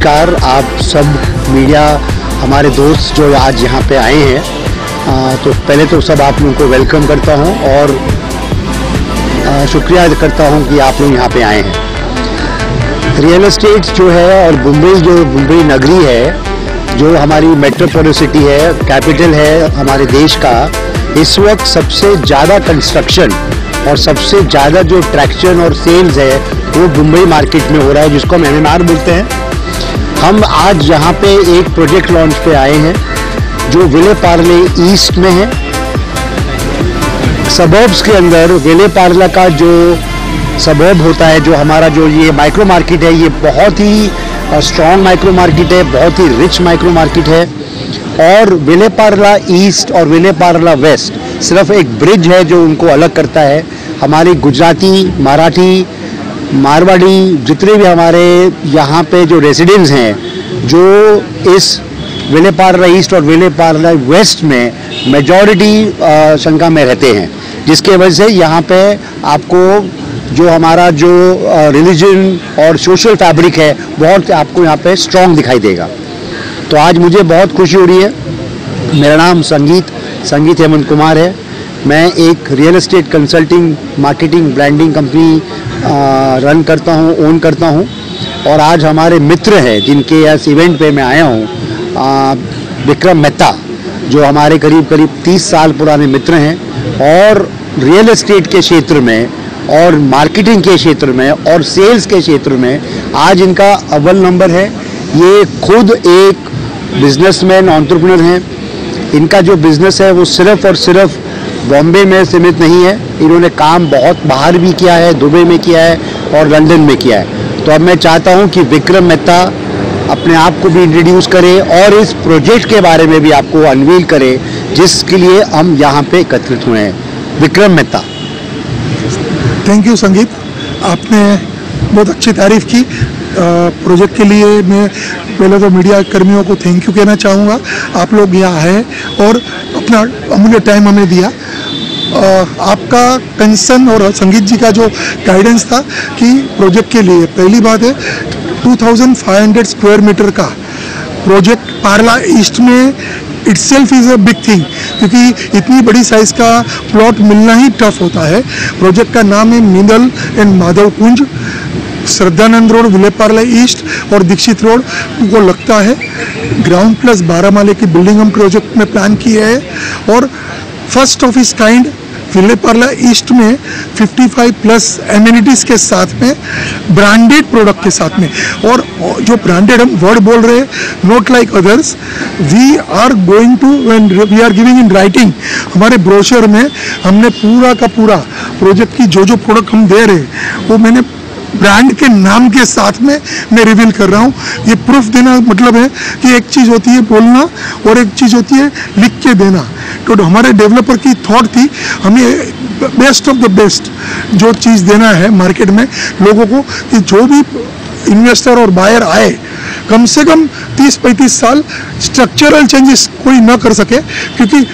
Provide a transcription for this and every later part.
नमस्कार आप सब मीडिया हमारे दोस्त जो आज यहाँ पे आए हैं। तो पहले तो सब आप लोगों को वेलकम करता हूँ और शुक्रिया करता हूँ कि आप लोग यहाँ पे आए हैं। रियल एस्टेट जो है और मुंबई नगरी है जो हमारी मेट्रोपोलिटन सिटी है, कैपिटल है हमारे देश का, इस वक्त सबसे ज़्यादा कंस्ट्रक्शन और सबसे ज़्यादा जो ट्रैक्शन और सेल्स है वो मुंबई मार्केट में हो रहा है, जिसको हम MMR बोलते हैं। हम आज यहाँ पे एक प्रोजेक्ट लॉन्च पे आए हैं जो विले पार्ले ईस्ट में है। सबर्ब्स के अंदर विले पार्ले का जो सबर्ब होता है, जो हमारा जो ये माइक्रो मार्केट है, ये बहुत ही स्ट्रॉन्ग माइक्रो मार्केट है, बहुत ही रिच माइक्रो मार्केट है। और विले पार्ले ईस्ट और विले पार्ले वेस्ट सिर्फ एक ब्रिज है जो उनको अलग करता है। हमारे गुजराती, मराठी, मारवाड़ी जितने भी हमारे यहाँ पे जो रेजिडेंट्स हैं जो इस विले पार्ले ईस्ट और विले पार्ले वेस्ट में मेजॉरिटी संख्या में रहते हैं, जिसके वजह से यहाँ पे आपको जो हमारा जो रिलीजन और सोशल फैब्रिक है बहुत आपको यहाँ पे स्ट्रॉन्ग दिखाई देगा। तो आज मुझे बहुत खुशी हो रही है। मेरा नाम संगीत हेमंत कुमार है। मैं एक real estate consulting, marketing, branding company run करता हूँ, ओन करता हूँ। और आज हमारे मित्र हैं जिनके इस इवेंट पे मैं आया हूँ, विक्रम मेहता, जो हमारे करीब 30 साल पुराने मित्र हैं और रियल एस्टेट के क्षेत्र में और मार्केटिंग के क्षेत्र में और सेल्स के क्षेत्र में आज इनका अव्वल नंबर है। ये खुद एक बिजनेसमैन, एंटरप्रेन्योर हैं। इनका जो बिजनेस है वो सिर्फ और सिर्फ बॉम्बे में सीमित नहीं है, इन्होंने काम बहुत बाहर भी किया है, दुबई में किया है और लंदन में किया है। तो अब मैं चाहता हूं कि विक्रम मेहता अपने आप को भी इंट्रोड्यूस करे और इस प्रोजेक्ट के बारे में भी आपको अनवील करे जिसके लिए हम यहाँ पे एकत्रित हुए हैं। विक्रम मेहता। थैंक यू संगीत, आपने बहुत अच्छी तारीफ की प्रोजेक्ट के लिए। मैं पहले तो मीडिया कर्मियों को थैंक यू कहना चाहूँगा। आप लोग यहाँ आए और अपना अमूल्य टाइम हमें दिया। आपका कंसर्न और संगीत जी का जो गाइडेंस था कि प्रोजेक्ट के लिए, पहली बात है 2500 स्क्वायर मीटर का प्रोजेक्ट पार्ले ईस्ट में itself is a big thing, क्योंकि इतनी बड़ी साइज़ का प्लॉट मिलना ही टफ होता है। प्रोजेक्ट का नाम है Mindal and Madhav Kunj, Shraddhanand road, Vile Parle east और दीक्षित रोड को लगता है। ग्राउंड प्लस 12 माले की बिल्डिंग हम प्रोजेक्ट में प्लान की है और फर्स्ट ऑफ इस काइंड विले पार्ले ईस्ट में 55 प्लस एमिनिटीज़ के साथ में, ब्रांडेड प्रोडक्ट के साथ में। और जो ब्रांडेड हम वर्ड बोल रहे हैं, not like others, we are going to, when we are giving in writing, हमारे ब्रोशर में हमने पूरा का पूरा प्रोजेक्ट की जो प्रोडक्ट हम दे रहे हैं वो मैंने ब्रांड के नाम के साथ में मैं रिवील कर रहा हूँ। ये प्रूफ देना मतलब है कि एक चीज़ होती है बोलना और एक चीज़ होती है लिख के देना। तो हमारे डेवलपर की थॉट थी हमें बेस्ट ऑफ द बेस्ट जो चीज़ देना है मार्केट में लोगों को, कि जो भी इन्वेस्टर और बायर आए कम से कम 30-35 साल स्ट्रक्चरल चेंजेस कोई ना कर सके, क्योंकि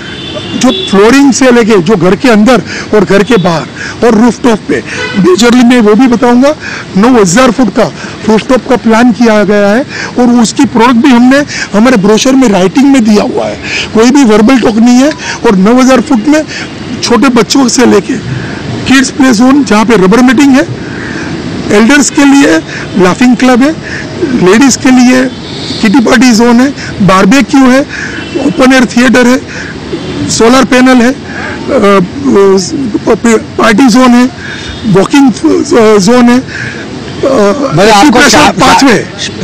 जो फ्लोरिंग से लेके जो घर के अंदर और घर के बाहर और रूफटॉप पे, मेजरली मैं वो भी बताऊंगा, 9000 फुट का रूफटॉप का प्लान किया गया है और उसकी प्रोडक्ट भी हमने हमारे ब्रोशर में राइटिंग में दिया हुआ है। कोई भी वर्बल टॉक नहीं है। और 9000 फुट में छोटे बच्चों से लेके किड्स प्ले जोन जहाँ पे रबर मीटिंग है, एल्डर्स के लिए लाफिंग क्लब है, लेडीज़ के लिए किटी पार्टी जोन है, बारबेक्यू है, ओपन एयर थिएटर है, सोलर पैनल है, पार्टी जोन है, वॉकिंग जोन है। आपको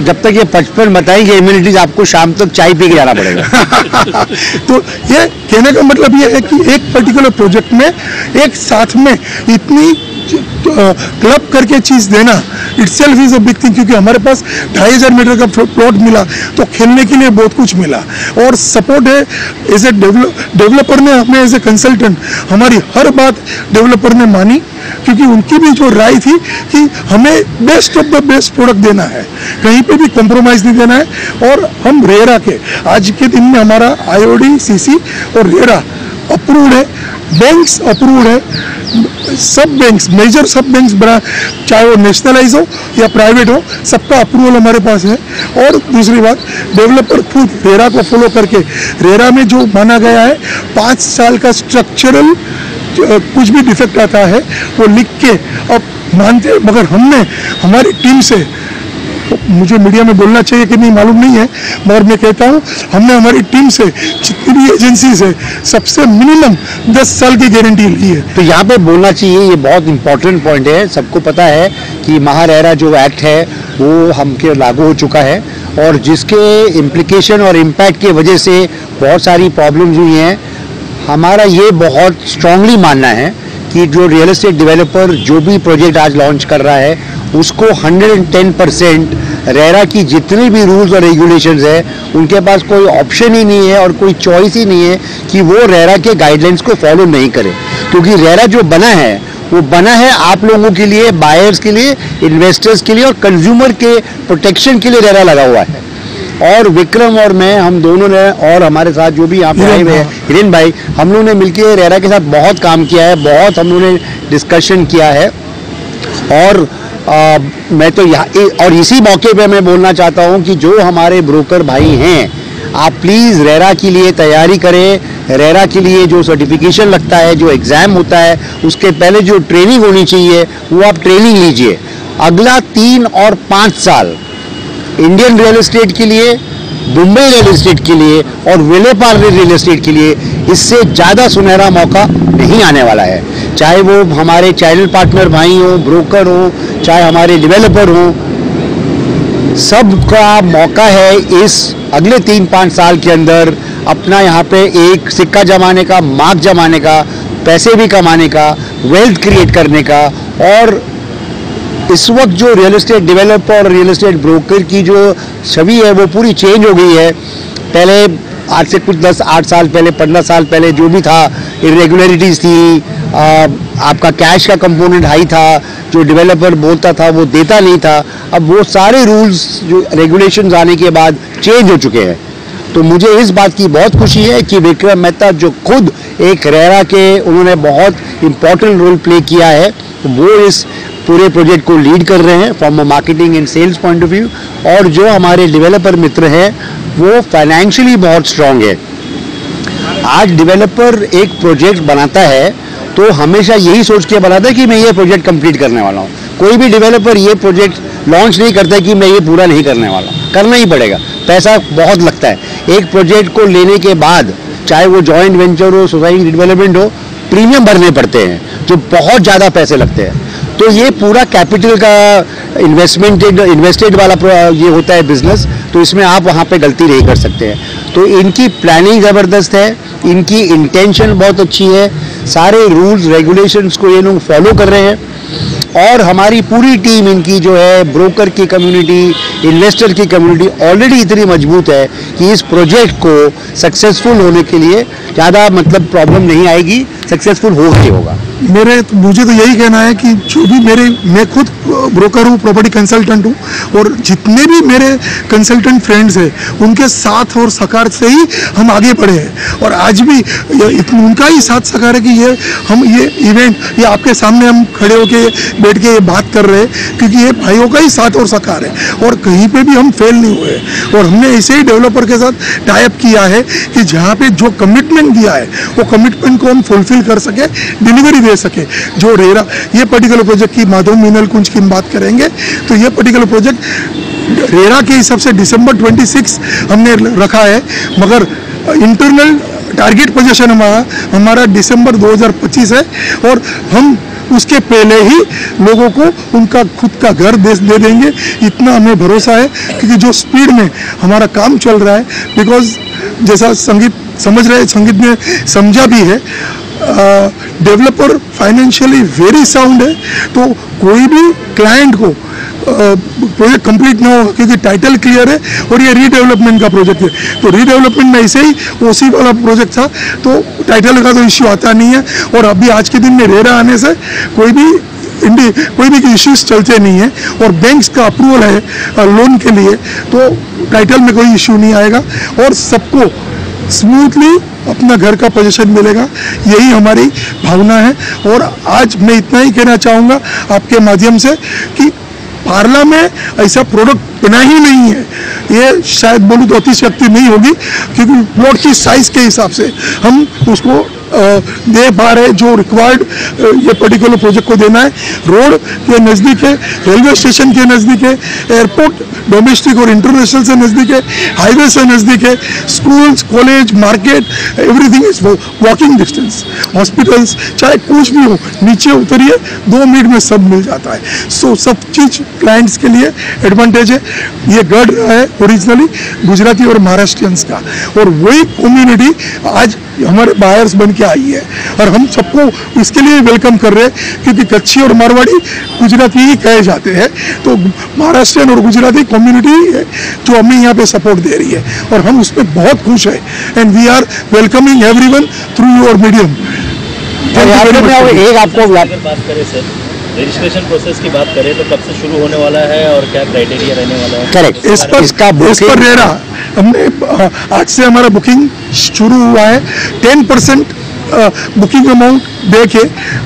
जब तक ये 55 बताएंगे इम्यूनिटीज, आपको शाम तक चाय पी के जाना पड़ेगा। तो ये कहने का मतलब ये है कि एक पर्टिकुलर प्रोजेक्ट में एक साथ में इतनी क्लब करके चीज़ देना itself is a big thing, क्योंकि हमारे पास 2500 मीटर का प्लॉट मिला तो खेलने के लिए बहुत कुछ मिला। और सपोर्ट है एज ए डेवलपर ने, हमें एज ए कंसल्टेंट हमारी हर बात डेवलपर ने मानी, क्योंकि उनकी भी जो राय थी कि हमें best of the best product देना है, कहीं पे भी कॉम्प्रोमाइज़ नहीं देना है। और हम रेरा के आज के दिन में हमारा IOD, CC और रेरा अप्रूव्ड है, बैंक्स अप्रूव्ड है, सब बैंक्स, मेजर सब बैंक्स, चाहे वो नेशनलाइज हो या प्राइवेट हो, सबका अप्रूवल हमारे पास है। और दूसरी बात, डेवलपर खुद रेरा को फॉलो करके, रेरा में जो माना गया है 5 साल का स्ट्रक्चरल कुछ भी डिफेक्ट आता है वो लिख के अब मानते, मगर हमने हमारी टीम से, मुझे मीडिया में बोलना चाहिए कि नहीं मालूम नहीं है, मगर मैं कहता हूँ हमने हमारी टीम से जितनी भी एजेंसी से सबसे मिनिमम 10 साल की गारंटी ली है। तो यहाँ पे बोलना चाहिए, ये बहुत इंपॉर्टेंट पॉइंट है। सबको पता है कि महारेरा जो एक्ट है वो हमके लागू हो चुका है और जिसके इम्प्लीकेशन और इम्पैक्ट की वजह से बहुत सारी प्रॉब्लम्स हुई हैं। हमारा ये बहुत स्ट्रांगली मानना है कि जो रियल एस्टेट डेवलपर जो भी प्रोजेक्ट आज लॉन्च कर रहा है उसको 110% रेरा की जितने भी रूल्स और रेगुलेशंस है उनके पास कोई ऑप्शन ही नहीं है और कोई चॉइस ही नहीं है कि वो रेरा के गाइडलाइंस को फॉलो नहीं करे, क्योंकि रेरा जो बना है वो बना है आप लोगों के लिए, बायर्स के लिए, इन्वेस्टर्स के लिए और कंज्यूमर के प्रोटेक्शन के लिए रेरा लगा हुआ है। और विक्रम और मैं, हम दोनों ने, और हमारे साथ जो भी यहाँ पे आए हुए हैं हिरेन भाई, हम लोगों ने मिलकर रेरा के साथ बहुत काम किया है, बहुत हम लोगों ने डिस्कशन किया है। और मैं तो यहाँ और इसी मौके पे मैं बोलना चाहता हूँ कि जो हमारे ब्रोकर भाई हैं, आप प्लीज़ रेरा के लिए तैयारी करें। रेरा के लिए जो सर्टिफिकेशन लगता है, जो एग्ज़ाम होता है, उसके पहले जो ट्रेनिंग होनी चाहिए वो आप ट्रेनिंग लीजिए। अगला 3 और 5 साल इंडियन रियल एस्टेट के लिए, मुंबई रियल एस्टेट के लिए और विलेपार्ले रियल एस्टेट के लिए इससे ज़्यादा सुनहरा मौका नहीं आने वाला है। चाहे वो हमारे चैनल पार्टनर भाई हो, ब्रोकर हो, चाहे हमारे डेवलपर हो, सबका मौका है इस अगले 3-5 साल के अंदर अपना यहाँ पे एक सिक्का जमाने का, मार्क जमाने का, पैसे भी कमाने का, वेल्थ क्रिएट करने का। और इस वक्त जो रियल एस्टेट डेवलपर और रियल एस्टेट ब्रोकर की जो छवि है वो पूरी चेंज हो गई है। पहले आज से कुछ 10-8 साल पहले, 15 साल पहले जो भी था, इरेगुलरिटीज़ थी, आपका कैश का कंपोनेंट हाई था, जो डेवलपर बोलता था वो देता नहीं था। अब वो सारे रूल्स जो रेगुलेशंस आने के बाद चेंज हो चुके हैं। तो मुझे इस बात की बहुत खुशी है कि विक्रम मेहता जो खुद एक रेरा के, उन्होंने बहुत इम्पोर्टेंट रोल प्ले किया है, वो इस पूरे प्रोजेक्ट को लीड कर रहे हैं from a marketing and sales point of view. और जो हमारे डेवलपर मित्र हैं वो फाइनेंशियली बहुत स्ट्रांग है। आज डेवलपर एक प्रोजेक्ट बनाता है तो हमेशा यही सोच के बनाता है कि मैं ये प्रोजेक्ट कंप्लीट करने वाला हूँ। कोई भी डेवलपर ये प्रोजेक्ट लॉन्च नहीं करता कि मैं ये पूरा नहीं करने वाला, करना ही पड़ेगा, पैसा बहुत लगता है। एक प्रोजेक्ट को लेने के बाद, चाहे वो जॉइंट वेंचर हो, सोसाइटी डेवलपमेंट हो, प्रीमियम भरने पड़ते हैं जो बहुत ज़्यादा पैसे लगते हैं। तो ये पूरा कैपिटल का इन्वेस्टेड वाला ये होता है बिजनेस, तो इसमें आप वहाँ पे गलती नहीं कर सकते हैं। तो इनकी प्लानिंग ज़बरदस्त है, इनकी इंटेंशन बहुत अच्छी है, सारे रूल्स रेगुलेशंस को ये लोग फॉलो कर रहे हैं। और हमारी पूरी टीम इनकी जो है, ब्रोकर की कम्युनिटी, इन्वेस्टर की कम्युनिटी ऑलरेडी इतनी मजबूत है कि इस प्रोजेक्ट को सक्सेसफुल होने के लिए ज़्यादा प्रॉब्लम नहीं आएगी, सक्सेसफुल होगा। मुझे तो यही कहना है कि जो भी मैं खुद ब्रोकर हूँ, प्रॉपर्टी कंसल्टेंट हूँ, और जितने भी मेरे कंसल्टेंट फ्रेंड्स हैं उनके साथ और सहकार से ही हम आगे बढ़े हैं। और आज भी उनका ही साथ सहकार है कि ये इवेंट, ये आपके सामने हम खड़े होके बैठ के ये बात कर रहे हैं, क्योंकि ये भाइयों का ही साथ और सहकार है और कहीं पे भी हम फेल नहीं हुए। और हमने ऐसे ही डेवलपर के साथ टाई अप किया है कि जहाँ पे जो कमिटमेंट दिया है वो कमिटमेंट को हम फुलफिल कर सके, डिलीवरी दे सके। जो रेरा, ये पर्टिकुलर प्रोजेक्ट की माधव मीनल कुंज की हम बात करेंगे तो ये पर्टिकुलर प्रोजेक्ट रेरा के हिसाब से दिसंबर 26 हमने रखा है, मगर इंटरनल टारगेट पोजीशन हमारा दिसंबर 2025 है। और हम उसके पहले ही लोगों को उनका खुद का घर दे देंगे, इतना हमें भरोसा है। क्योंकि जो स्पीड में हमारा काम चल रहा है, बिकॉज जैसा संगीत समझ रहे, संगीत ने समझा भी है, डेवलपर फाइनेंशियली वेरी साउंड है। तो कोई भी क्लाइंट को प्रोजेक्ट कंप्लीट ना होगा, क्योंकि टाइटल क्लियर है और ये रीडेवलपमेंट का प्रोजेक्ट है। तो रीडेवलपमेंट में ऐसे ही ओसी वाला प्रोजेक्ट था, तो टाइटल का तो इश्यू आता नहीं है। और अभी आज के दिन में रेरा आने से कोई भी इश्यूज चलते नहीं है। और बैंक्स का अप्रूवल है लोन के लिए, तो टाइटल में कोई इश्यू नहीं आएगा। और सबको स्मूथली अपना घर का पोजीशन मिलेगा, यही हमारी भावना है। और आज मैं इतना ही कहना चाहूँगा आपके माध्यम से कि पार्ला में ऐसा प्रोडक्ट बना ही नहीं है, ये शायद बोलूँ तो अतिशक्ति नहीं होगी, क्योंकि प्लॉट की साइज़ के हिसाब से हम उसको दे पा रहे जो रिक्वायर्ड ये पर्टिकुलर प्रोजेक्ट को देना है। रोड के नज़दीक है, रेलवे स्टेशन के नज़दीक है, एयरपोर्ट डोमेस्टिक और इंटरनेशनल से नज़दीक है, हाईवे से नज़दीक है, schools, college, market, everything is walking distance. Hospitals, चाहे कुछ भी हो, नीचे उतरिए 2 मिनट में सब मिल जाता है। सो सब चीज़ क्लाइंट्स के लिए एडवांटेज है। ये गढ़ रहा है ओरिजिनली गुजराती और महाराष्ट्रियंस का, और वही कम्युनिटी आज हमारे बायर्स बन के आई है, और हम सबको इसके लिए वेलकम कर रहे हैं, क्योंकि कच्छी और मारवाड़ी गुजराती ही कहे जाते हैं, तो महाराष्ट्रियन और गुजराती कम्युनिटी है जो हमें यहाँ पे सपोर्ट दे रही है, और हम उसमें बहुत खुश हैं। And we are welcoming everyone through your medium. एक आपको अगर बात करें सर, रजिस्ट्रेशन प्रोसेस की बात करें तो कब से शुरू होने वाला है और क्या क्राइटेरिया रहने वाला है? करेक्ट, इस पर रेरा हमने आज से हमारा बुकिंग शुरू हुआ है। 10% बुकिंग अमाउंट दे के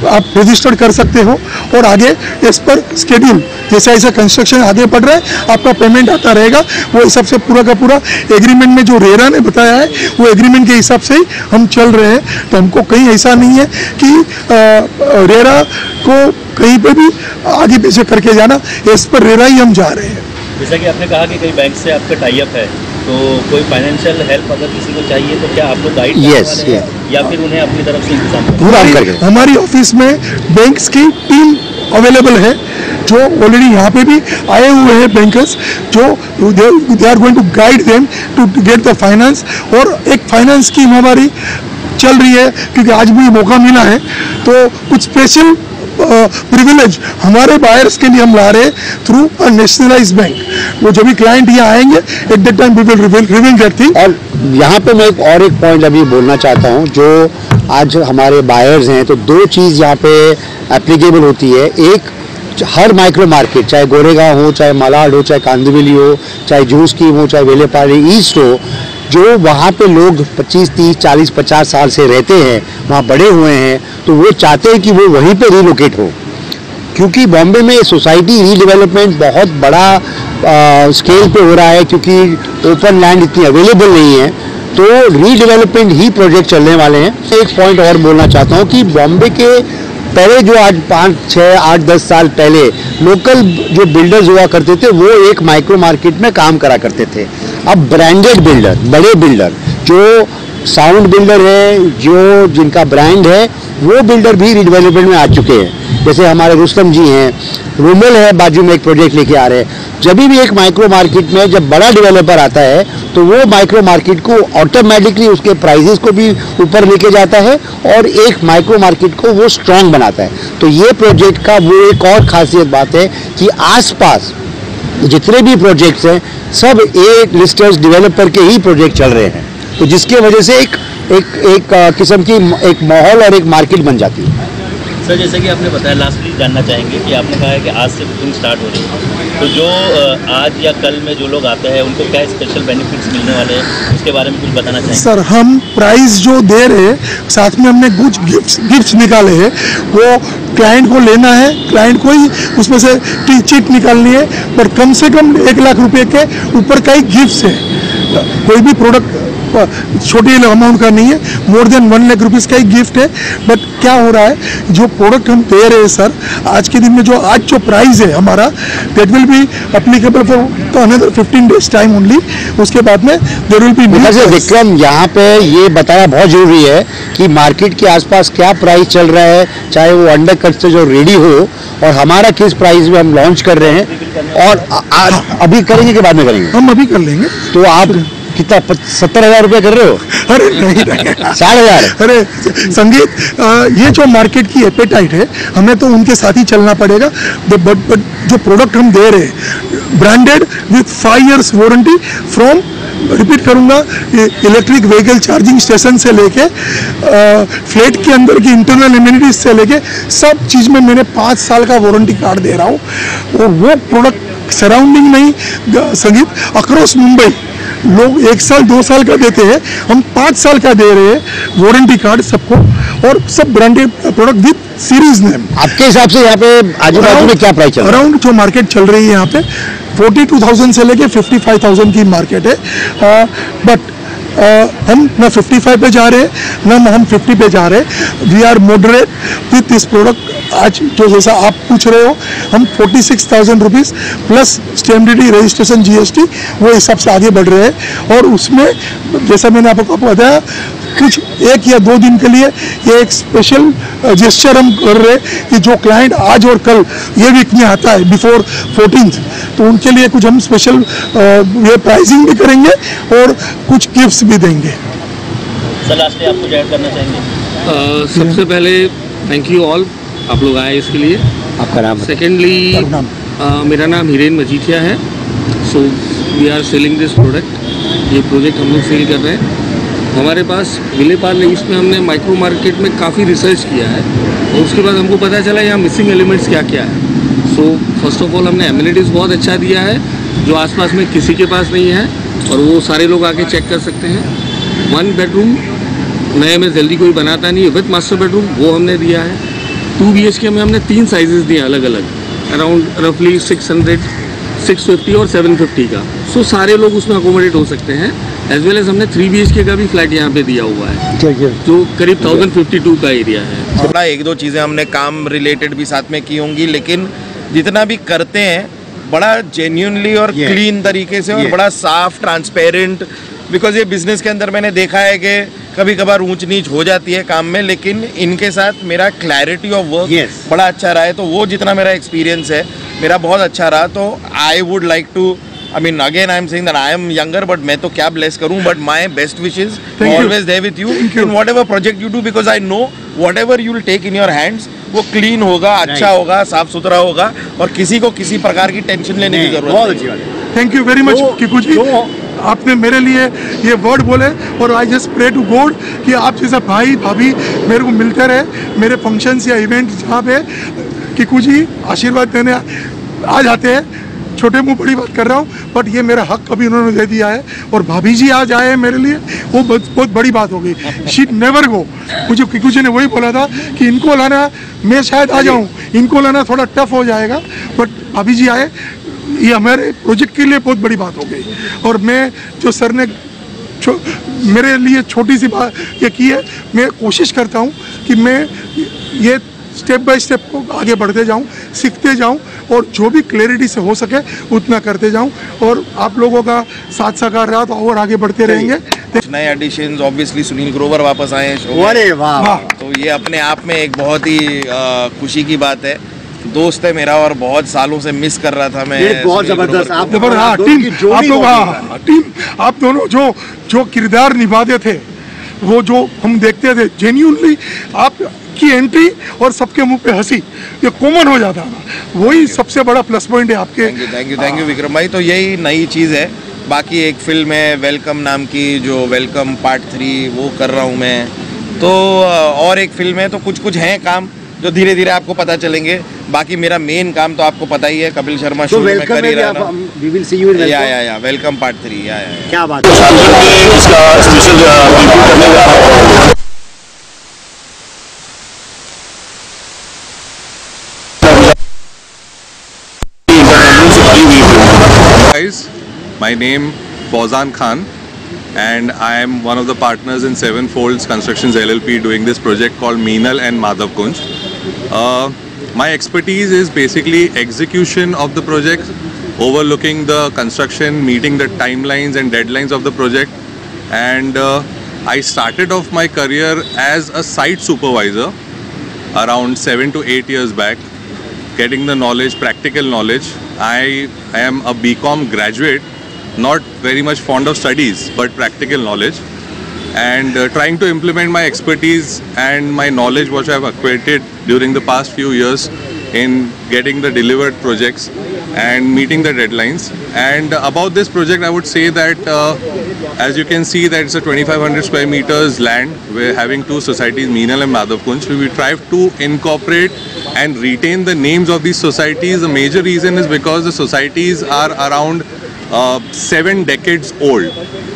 आप रजिस्टर कर सकते हो, और आगे इस पर स्केड्यूल जैसा जैसा कंस्ट्रक्शन आगे बढ़ रहा है आपका पेमेंट आता रहेगा। वो हिसाब से पूरा का पूरा एग्रीमेंट में जो रेरा ने बताया है वो एग्रीमेंट के हिसाब से ही हम चल रहे हैं। तो हमको कहीं ऐसा नहीं है कि रेरा को कहीं पे भी आगे पीछे करके जाना, इस पर रेरा ही हम जा रहे हैं। जैसा कि आपने कहा कि कई बैंक से आपका टाई अप है, तो कोई फाइनेंशियल हेल्प अगर किसी को चाहिए तो क्या आप लोग गाइड करने वाले हैं या फिर उन्हें अपनी तरफ से इंतजाम करेंगे? हमारी ऑफिस में बैंक्स की टीम अवेलेबल है, जो ऑलरेडी यहाँ पे भी आए हुए हैं बैंकर्स, जो they are going to guide them to get the finance. और एक फाइनेंस स्कीम हमारी चल रही है, क्योंकि आज भी मौका मिला है, तो कुछ स्पेशल प्रिविलेज हमारे बायर्स के लिए हम ला रहे हैं थ्रू अ नेशनलाइज्ड बैंक। वो जब भी क्लाइंट यहाँ आएंगे at that time we will reveal that thing. और यहाँ पे मैं एक पॉइंट अभी बोलना चाहता हूँ, जो आज हमारे बायर्स हैं, तो 2 चीज़ यहाँ पे एप्लीकेबल होती है। एक, हर माइक्रो मार्केट, चाहे गोरेगांव हो, चाहे मलाड हो, चाहे कांदिवली हो, चाहे जूहू स्कीम हो, चाहे वेलेपाड़ी ईस्ट हो, जो वहाँ पे लोग 25, 30, 40, 50 साल से रहते हैं, वहाँ बड़े हुए हैं, तो वो चाहते हैं कि वो वहीं पे रीलोकेट हो। क्योंकि बॉम्बे में सोसाइटी रीडेवलपमेंट बहुत बड़ा स्केल पे हो रहा है, क्योंकि ओपन लैंड इतनी अवेलेबल नहीं है, तो रीडेवलपमेंट ही प्रोजेक्ट चलने वाले हैं। एक पॉइंट और बोलना चाहता हूँ कि बॉम्बे के पहले जो आज 5, 6, 8, 10 साल पहले लोकल जो बिल्डर्स हुआ करते थे, वो एक माइक्रो मार्केट में काम करा करते थे। अब ब्रांडेड बिल्डर, बड़े बिल्डर, जो साउंड बिल्डर है, जो जिनका ब्रांड है, वो बिल्डर भी रीडेवलपमेंट में आ चुके हैं। जैसे हमारे रुस्तम जी हैं, रूमल है, बाजू में एक प्रोजेक्ट लेके आ रहे हैं। जब भी एक माइक्रो मार्केट में जब बड़ा डेवलपर आता है, तो वो माइक्रो मार्केट को ऑटोमेटिकली उसके प्राइजेस को भी ऊपर लेके जाता है, और एक माइक्रो मार्केट को वो स्ट्रॉन्ग बनाता है। तो ये प्रोजेक्ट का वो एक और खासियत बात है कि आसपास जितने भी प्रोजेक्ट्स हैं, सब एक लिस्टर्स डेवलपर के ही प्रोजेक्ट चल रहे हैं, तो जिसके वजह से एक किस्म की एक माहौल और एक मार्केट बन जाती है। सर, जैसे कि आपने बताया, लास्टली जानना चाहेंगे कि आपने कहा है कि आज से बुकिंग स्टार्ट हो रही है, तो जो आज या कल में जो लोग आते हैं उनको क्या स्पेशल बेनिफिट्स मिलने वाले हैं, उसके बारे में कुछ बताना चाहेंगे? सर, हम प्राइस जो दे रहे हैं, साथ में हमने कुछ गिफ्ट्स निकाले हैं, वो क्लाइंट को लेना है, क्लाइंट को ही उसमें से चिट निकालनी है, पर कम से कम 1 लाख रुपए के ऊपर का ही गिफ्ट्स है। कोई भी प्रोडक्ट छोटी अमाउंट का नहीं है, मोर देन 1 लाख रुपीज़ का ही गिफ्ट है। बट क्या हो रहा है, जो प्रोडक्ट हम दे रहे हैं सर, आज के दिन में जो प्राइस है हमारा, that will be applicable for another 15 days time only. उसके बाद में देयर विल बी विक्रम, यहाँ पे ये बताना बहुत जरूरी है कि मार्केट के आसपास क्या प्राइस चल रहा है, चाहे वो अंडर कंस्ट्रक्शन जो रेडी हो, और हमारा किस प्राइस में हम लॉन्च कर रहे हैं, और अभी करेंगे कि बाद में करेंगे? हम अभी कर लेंगे। तो आप कितना 70,000 रुपये कर रहे हो? अरे नहीं 60,000। अरे संगीत, ये जो मार्केट की एपेटाइट है, हमें तो उनके साथ ही चलना पड़ेगा। बट जो प्रोडक्ट हम दे रहे हैं, branded with 5 years warranty, from, repeat करूंगा, इलेक्ट्रिक व्हीकल चार्जिंग स्टेशन से लेके फ्लैट के अंदर की इंटरनल एमिनिटीज से लेके सब चीज़ में मैंने 5 साल का वारंटी कार्ड दे रहा हूँ। और वो प्रोडक्ट सराउंडिंग नहीं, संगीत, अक्रॉस मुंबई लोग 1 साल 2 साल का देते हैं, हम 5 साल का दे रहे हैं वारंटी कार्ड सबको, और सब branded product with series name. आपके हिसाब से यहाँ पे आजू बाजू में क्या प्राइस चल रहा है? अराउंड जो मार्केट चल रही है यहाँ पे 42,000 से लेके 55,000 की मार्केट है, बट हम ना 55 पे जा रहे हैं ना हम 50 पे जा रहे हैं। We are moderate with this product. आज जो जैसा आप पूछ रहे हो, हम 46,000 rupees plus stamp duty, registration, GST वो हिसाब से आगे बढ़ रहे हैं। और उसमें जैसा मैंने आपको बताया, कुछ 1 या 2 दिन के लिए ये एक स्पेशल जेस्चर हम कर रहे हैं कि जो क्लाइंट आज और कल ये वीक में आता है बिफोर 14th, तो उनके लिए कुछ हम स्पेशल ये प्राइसिंग भी करेंगे और कुछ गिफ्ट्स भी देंगे। सर लास्टली आप कुछ ऐड करना चाहेंगे? सबसे पहले थैंक यू ऑल, आप लोग आए इसके लिए। आपका नाम? सेकेंडली मेरा नाम हिरेन मजीठिया है। So we are selling this product. ये प्रोजेक्ट हम लोग सेल कर रहे हैं। हमारे पास विले पार्ले ईस्ट में हमने माइक्रो मार्केट में काफ़ी रिसर्च किया है और उसके बाद हमको पता चला यहाँ मिसिंग एलिमेंट्स क्या क्या है। सो फर्स्ट ऑफ ऑल हमने एमिनिटीज़ बहुत अच्छा दिया है जो आसपास में किसी के पास नहीं है, और वो सारे लोग आके चेक कर सकते हैं। 1 बेडरूम नए में जल्दी कोई बनाता नहीं है विथ मास्टर बेडरूम, वो हमने दिया है। 2 BHK में हमने 3 साइजेस दिए अलग अलग, अराउंड रफली 600, 650 और 750 का। सो सारे लोग उसमें अकोमोडेट हो सकते हैं। एज वेल एज हमने 3 BHK का भी फ्लैट यहाँ पे दिया हुआ है जो करीब 1052 का एरिया है। थोड़ा 1-2 चीज़ें हमने काम रिलेटेड भी साथ में की होंगी, लेकिन जितना भी करते हैं बड़ा जेन्युइनली और क्लीन तरीके से और बड़ा साफ, ट्रांसपेरेंट। बिकॉज ये बिजनेस के अंदर मैंने देखा है कि कभी कभार ऊंच नीच हो जाती है काम में, लेकिन इनके साथ मेरा क्लैरिटी ऑफ वर्क बड़ा अच्छा रहा है। तो वो जितना मेरा एक्सपीरियंस है मेरा बहुत अच्छा रहा। तो I would like to, I mean, again, I am saying that I am younger, but मैं तो क्या bless करूँ, but my best wishes always there with you in whatever project you do, because I know whatever you will take in your hands वो clean होगा, अच्छा होगा, साफ सुथरा होगा, और किसी को किसी प्रकार की टेंशन लेने की जरूरत नहीं। Thank you very much Kiku ji, आपने मेरे लिए ये वर्ड बोले, और I just pray to God कि आप जैसा भाई भाभी मेरे को मिलते रहे मेरे फंक्शंस या इवेंट जहाँ पे किकू जी आशीर्वाद देने आ जाते हैं। छोटे मुंह बड़ी बात कर रहा हूँ, बट ये मेरा हक अभी उन्होंने दे दिया है, और भाभी जी आज आए हैं मेरे लिए, वो बहुत बड़ी बात हो गई। She never go. मुझे किकू जी ने वही बोला था कि इनको लाना, मैं शायद आ जाऊँ, इनको लाना थोड़ा टफ हो जाएगा, बट भाभी जी आए, ये हमारे प्रोजेक्ट के लिए बहुत बड़ी बात हो गई। और मैं जो सर ने मेरे लिए छोटी सी बात ये की है, मैं कोशिश करता हूँ कि मैं ये स्टेप बाय स्टेप को आगे बढ़ते जाऊं, सीखते जाऊं, और जो भी क्लैरिटी से हो सके उतना करते जाऊं, और आप लोगों का साथ सहकार रहा तो और आगे बढ़ते रहेंगे। नए एडिशंस, ऑब्वियसली सुनील ग्रोवर वापस आए हैं शो में। अरे वाह! तो ये अपने आप में एक बहुत ही खुशी की बात है। दोस्त है मेरा और बहुत सालों से मिस कर रहा था मैं। बहुत जबरदस्त टीम, आप दोनों जो किरदार निभाते थे, वो जो हम देखते थे जेन्युइनली, आप की एंट्री और सबके मुंह पे हंसी, ये कॉमन हो जाता है, वही सबसे बड़ा प्लस पॉइंट है आपके। थैंक यू विक्रम भाई। तो यही नई चीज़ है। बाकी एक फिल्म है वेलकम नाम की, जो वेलकम पार्ट 3 वो कर रहा हूँ मैं। तो और एक फिल्म है, तो कुछ हैं काम जो धीरे धीरे आपको पता चलेंगे। बाकी मेरा मेन काम तो आपको पता ही है, कपिल शर्मा शो में कर ही रहा ना। या वेलकम पार्ट 3 या क्या बात Guys, my name Fauzan Khan, and I am one of the partners in Seven Folds Constructions LLP doing this project called Meenal and Madhav Kunj. My expertise is basically execution of the project, overlooking the construction, meeting the timelines and deadlines of the project, and I started off my career as a site supervisor around 7 to 8 years back, getting the knowledge, practical knowledge. I am a BCom graduate, not very much fond of studies, but practical knowledge, and trying to implement my expertise and my knowledge which I have acquired during the past few years in getting the delivered projects and meeting the deadlines. And about this project, I would say that as you can see that it's a 2500 square meters land. We're having 2 societies, Meenal and Madhav Kunj. We try to incorporate and retain the names of these societies. The major reason is because the societies are around 7 decades old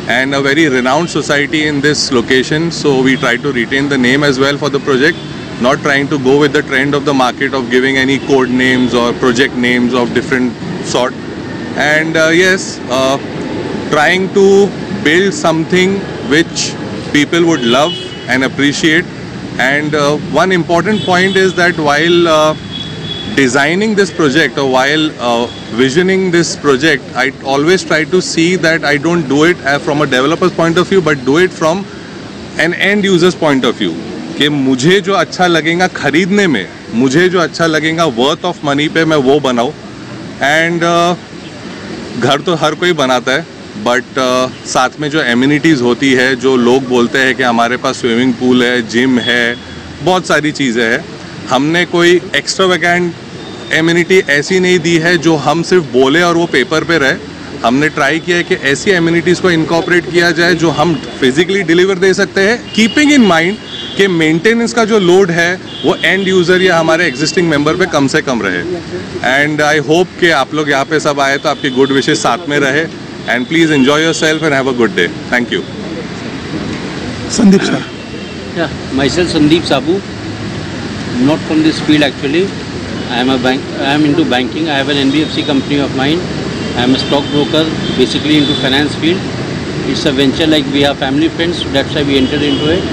and a very renowned society in this location, so we try to retain the name as well for the project, not trying to go with the trend of the market of giving any code names or project names of different sort. And yes, trying to build something which people would love and appreciate. And one important point is that while designing this project or while visioning this project, I always try to see that I don't do it from a developer's point of view, but do it from an end user's point of view. कि मुझे जो अच्छा लगेगा खरीदने में, मुझे जो अच्छा लगेगा वर्थ ऑफ मनी पे मैं वो बनाऊँ. एंड घर तो हर कोई बनाता है, बट साथ में जो एमिनिटीज़ होती है, जो लोग बोलते हैं कि हमारे पास स्विमिंग पूल है, जिम है, बहुत सारी चीज़ें हैं, हमने कोई एक्स्ट्रावेगेंट एमिनिटी ऐसी नहीं दी है जो हम सिर्फ बोले और वो पेपर पे रहे. हमने ट्राई किया है कि ऐसी एमिनिटीज़ को इनकॉर्पोरेट किया जाए जो हम फिजिकली डिलीवर दे सकते हैं, कीपिंग इन माइंड कि मेंटेनेंस का जो लोड है वो एंड यूज़र या हमारे एग्जिस्टिंग मेंबर पे कम से कम रहे. एंड आई होप कि आप लोग यहाँ पे सब आए तो आपकी गुड विशेस साथ में रहे. And please enjoy yourself and have a good day. Thank you. Sandeep sir. Yeah, myself Sandeep Sabu, not from this field actually. I am into banking. I have an NBFC company of mine. I am a stockbroker, basically into finance field. It's a venture, like we are family friends, so that's why we entered into it.